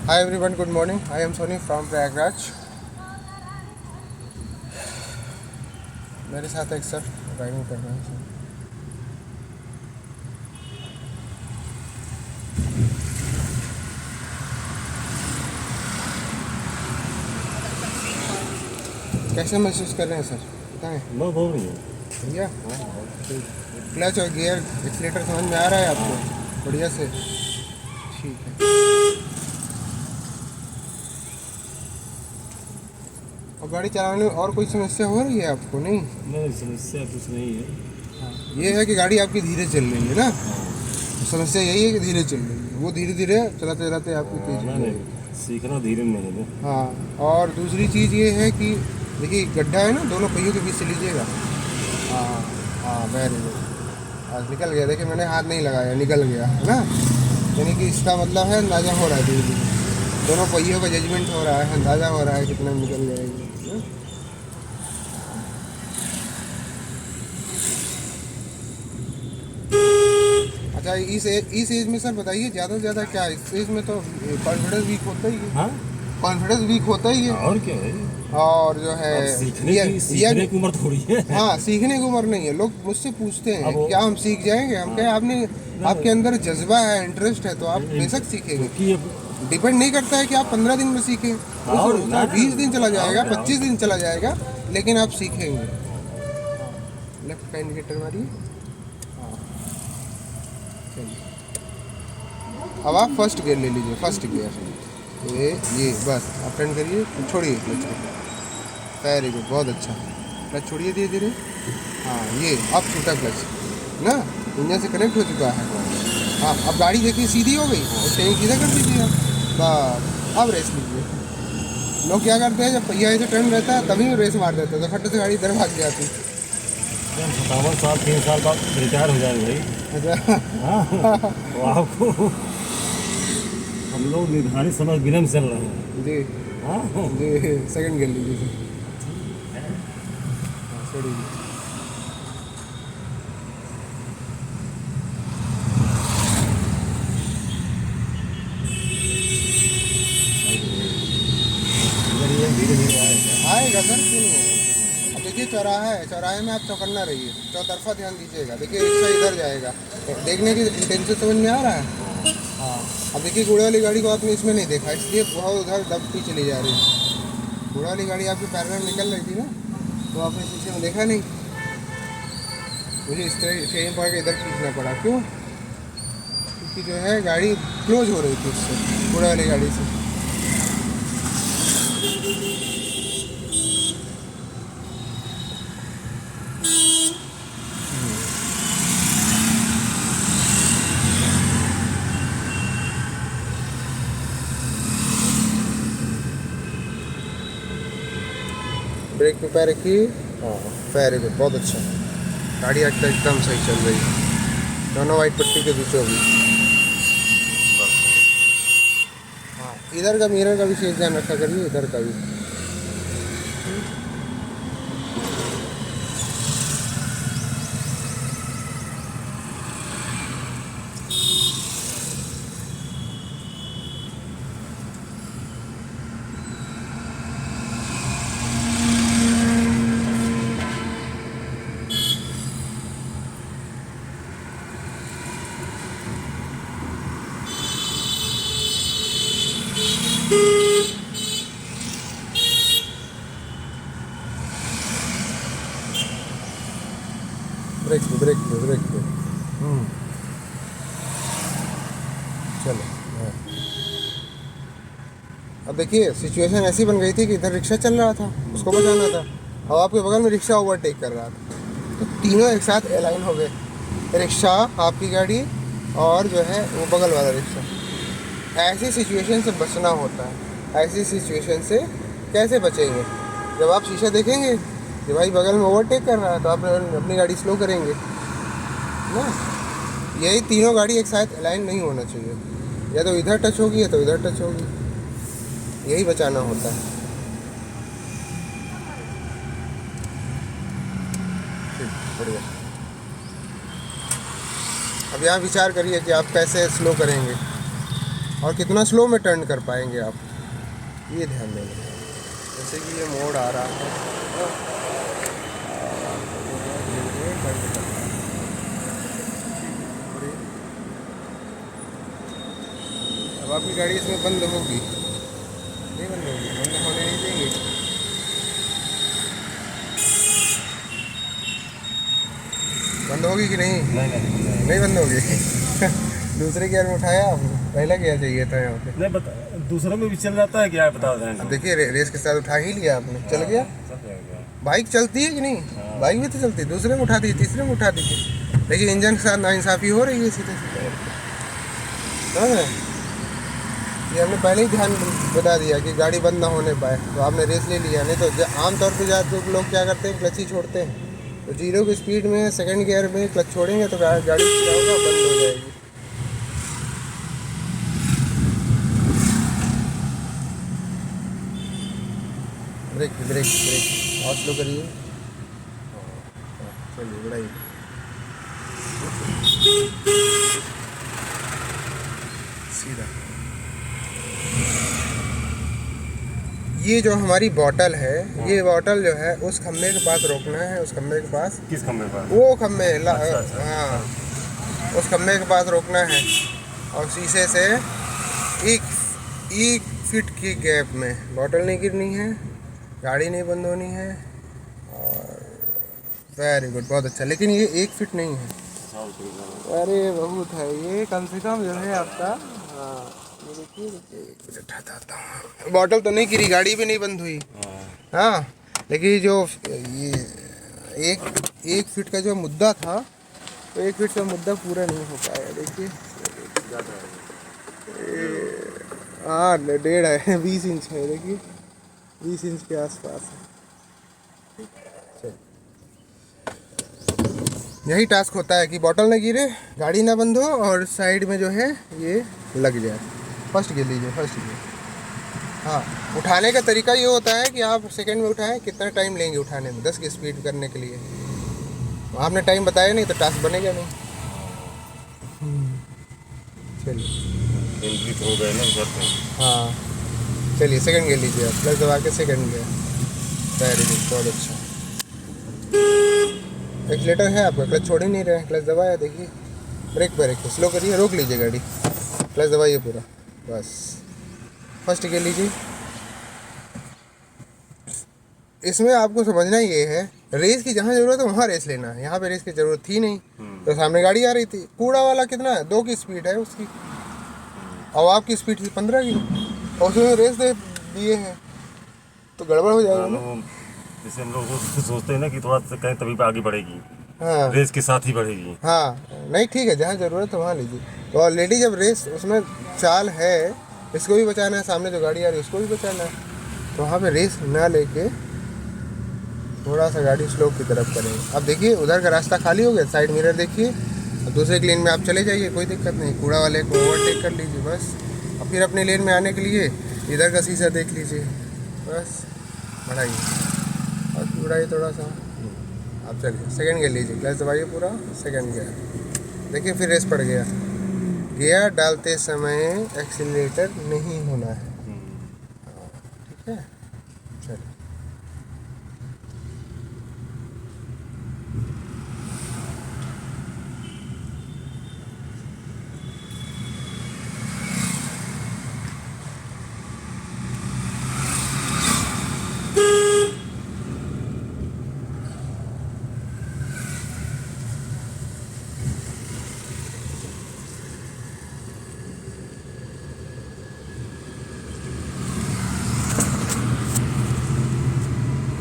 Hi everyone, good morning. I am Sony from Prayagraj. मेरे साथ एक सर ड्राइविंग कर रहे हैं सर। कैसे महसूस कर रहे हैं सर, बताएं। बहुत बहुत बढ़िया। भैया क्लच और गियर एक्सीलेटर समझ में आ रहा है आपको बढ़िया से? ठीक है। और गाड़ी चलाने में और कोई समस्या हो रही है आपको? नहीं, नहीं समस्या कुछ नहीं है। ये है कि गाड़ी आपकी धीरे चल रही है ना, समस्या यही है कि धीरे चल रही है। वो धीरे धीरे चलाते चलाते आपकी तेज हो नहीं, जाएगी। सीखना धीरे नहीं है। हाँ, और दूसरी चीज़ ये है कि देखिए गड्ढा है ना, दोनों पहियों के बीच से लीजिएगा। हाँ हाँ, वेरी गुड। आज निकल गया, देखिए मैंने हाथ नहीं लगाया, निकल गया है ना। यानी कि इसका मतलब है अंदाज़ा हो रहा है धीरे धीरे, दोनों पहियों का जजमेंट हो रहा है, अंदाज़ा हो रहा है कितना निकल जाएगी। अच्छा, इस एज में सर बताइए, ज़्यादा से ज़्यादा क्या इस एज में तो कॉन्फिडेंस वीक होता ही है। हाँ, कॉन्फिडेंस वीक होता ही है। और क्या है, और जो है सीखने की उम्र थोड़ी है। हाँ, सीखने की उम्र नहीं है। लोग मुझसे पूछते हैं अब क्या हम सीख जाएंगे? हम क्या, आपने आपके अंदर जज्बा है, इंटरेस्ट है तो आप बेशक सीखेंगे। क्योंकि डिपेंड नहीं करता है कि आप 15 दिन में सीखें, और 20 दिन चला जाएगा, और 25 दिन चला जाएगा, लेकिन आप सीखेंगे। लेफ्ट का इंडिकेटर मारिए। हाँ, चलिए। अब आप फर्स्ट गियर ले लीजिए, फर्स्ट गियर ये बस आप टर्न करिए, छोड़िए क्लच को। वेरी गुड, बहुत अच्छा। क्लच छोड़िए धीरे धीरे। हाँ, ये अब छूटा क्लच ना, इंजन से कनेक्ट हो चुका है। हाँ, अब गाड़ी देखिए सीधी हो गई, स्टेयरिंग सीधा कर दीजिए आप, बस अब रेस लीजिए। लोग क्या करते हैं, जब पहिया ऐसे टर्न रहता है तभी रेस मार देते हैं, तो फट से गाड़ी इधर भाग जाती। 57 साल 3 साल बाद रिटायर हो जाएंगे भाई। अच्छा। हाँ, तो आपको हम लोग निर्धारित समय बिना में चल रहे हैं। जी हाँ, जी, सेकंड गियर लीजिए सर। हाँ, छोड़िए। धीरे धीरे आएगा। आएगा सर, क्यों नहीं आएगा? अब देखिए चौराहा है, चौराहे में आप चौकन्ना रहिए, चौतरफा ध्यान दीजिएगा। देखिए रिक्शा इधर जाएगा, देखने की इंटेंशन समझ में आ रहा है। हाँ, अब देखिए घोड़े वाली गाड़ी को आपने इसमें नहीं देखा, इसलिए बहुत उधर दबती चली जा रही है। घोड़े वाली गाड़ी आपके पैरेलल निकल रही थी ना, तो आपने शीशे में देखा नहीं। मुझे इस तरह स्टेरिंग पकड़ के इधर खींचना पड़ा, क्यों? क्योंकि जो है गाड़ी क्लोज हो रही थी उससे, घोड़े वाली गाड़ी से। ब्रेक पे पैर रखिए। हाँ, वेरी गुड, बहुत अच्छा। गाड़ी आज तक एकदम सही चल रही है, दोनों वाइट पट्टी के बीचों बीच। हाँ, इधर का मिरर का विशेष ध्यान रखा करिए, इधर का भी। ब्रेक पे, ब्रेक पे, ब्रेक पे। चलो। हाँ। अब देखिए सिचुएशन ऐसी बन गई थी कि इधर रिक्शा चल रहा था, उसको बचाना था। अब आपके बगल में रिक्शा ओवरटेक कर रहा था, तो तीनों एक साथ अलाइन हो गए, रिक्शा, आपकी गाड़ी और जो है वो बगल वाला रिक्शा। ऐसी सिचुएशन से बचना होता है। ऐसी सिचुएशन से कैसे बचेंगे? जब आप शीशा देखेंगे कि भाई बगल में ओवरटेक कर रहा है, तो आप अपनी गाड़ी स्लो करेंगे ना। यही तीनों गाड़ी एक साथ अलाइन नहीं होना चाहिए, या तो इधर टच होगी या तो इधर टच होगी, यही बचाना होता है। ठीक, बढ़िया। अब यहाँ विचार करिए कि आप कैसे स्लो करेंगे और कितना स्लो में टर्न कर पाएंगे आप, ये ध्यान देंगे। जैसे कि ये मोड़ आ रहा है, अब आपकी गाड़ी इसमें बंद होगी, नहीं बंद होगी, बंद होने नहीं देंगे। बंद होगी कि नहीं? नहीं बंद होगी। दूसरे गियर में उठाया आपने, पहला गियर चाहिए था यहाँ पे। नहीं बता, दूसरों में भी चल जाता है क्या, बता दें। अब देखिए रेस के साथ उठा ही लिया आपने, चल गया। बाइक चलती है कि नहीं? बाइक भी तो चलती है, दूसरे में उठा दी, तीसरे में उठा दीजिए। देखिए इंजन के साथ नाइंसाफ़ी हो रही है सीधे सीधे, समझ रहे हैं? ये हमने पहले ही ध्यान बता दिया कि गाड़ी बंद ना होने पाए, तो आपने रेस ले लिया। नहीं तो आमतौर पर ज़्यादा लोग क्या करते हैं, क्लच ही छोड़ते हैं। तो 0 की स्पीड में सेकंड गियर में क्लच छोड़ेंगे तो गाड़ी क्या होगा, बंद हो जाएगी। ब्रेक ब्रेक ब्रेक और स्लो करिए। चलिए बढ़ाइए। सीधा। ये जो हमारी बॉटल है, ये बॉटल जो है उस खम्भे के पास रोकना है, उस खम्भे के पास। किस खम्भे पर? वो खम्भे अच्छा। हाँ, उस खम्भे के पास रोकना है और शीशे से एक फीट की गैप में। बॉटल नहीं गिरनी है, गाड़ी नहीं बंद होनी है, और वेरी गुड, बहुत अच्छा। लेकिन ये 1 फीट नहीं है, अरे बहुत है ये, कम से कम जो है आपका। हाँ ये देखिए, एक मिनट हटाता हूँ। बॉटल तो नहीं गिरी, गाड़ी भी नहीं बंद हुई। हाँ लेकिन जो ये एक फीट का जो मुद्दा था, तो 1 फीट का मुद्दा पूरा नहीं हो पाया। देखिए हाँ 1.5 है, 20 इंच है, देखिए 20 इंच के आसपास है। यही टास्क होता है कि बॉटल ना गिरे, गाड़ी ना बंद हो, और साइड में जो है ये लग जाए। फर्स्ट गियर लीजिए, फर्स्ट गियर। हाँ उठाने का तरीका ये होता है कि आप सेकंड में उठाएं, कितना टाइम लेंगे उठाने में, 10 की स्पीड करने के लिए। आपने टाइम बताया नहीं तो टास्क बनेगा नहीं। चलिए एंट्री हो गए ना उधर पे। हाँ चलिए सेकंड गियर लीजिए आप, प्लस दबा के सेकंड गियर। वेरी गुड, बहुत अच्छा। एक्सीलेटर है आपका, क्लच छोड़ ही नहीं रहे हैं, क्लच दबाया देखिए। ब्रेक पर रखिए, स्लो करिए, रोक लीजिए गाड़ी, क्लच दबाइए पूरा, बस। फर्स्ट गियर लीजिए। इसमें आपको समझना ये है, रेस की जहाँ ज़रूरत है वहाँ रेस लेना है। यहाँ पे रेस की ज़रूरत थी नहीं, तो सामने गाड़ी आ रही थी। कूड़ा वाला कितना है, 2 की स्पीड है उसकी, और आपकी स्पीड थी 15 की, और उसमें रेस दे दिए हैं, तो गड़बड़ हो जाएगा ना। जैसे हम लोग सोचते हैं ना कि थोड़ा सा कहीं तभी पे आगे बढ़ेगी, हाँ रेस के साथ ही बढ़ेगी। हाँ नहीं ठीक है, जहाँ ज़रूरत है वहाँ लीजिए। तो ऑलरेडी जब रेस उसमें चाल है, इसको भी बचाना है, सामने जो गाड़ी आ रही है उसको भी बचाना है, तो वहाँ पे रेस ना लेके थोड़ा सा गाड़ी स्लो की तरफ करेंगे। अब देखिए उधर का रास्ता खाली हो गया, साइड मिरर देखिए, अब दूसरे लेन में आप चले जाइए, कोई दिक्कत नहीं। कूड़ा वाले को ओवरटेक कर लीजिए बस, और फिर अपने लेन में आने के लिए इधर का शीशा देख लीजिए, बस बढ़ाइए और बढ़ाइए थोड़ा सा। आप चलिए सेकंड गियर लीजिए, क्लच दबाइए पूरा, सेकंड गियर। देखिए फिर रेस पड़ गया। गियर डालते समय एक्सीलरेटर नहीं होना है, ठीक है। चलिए।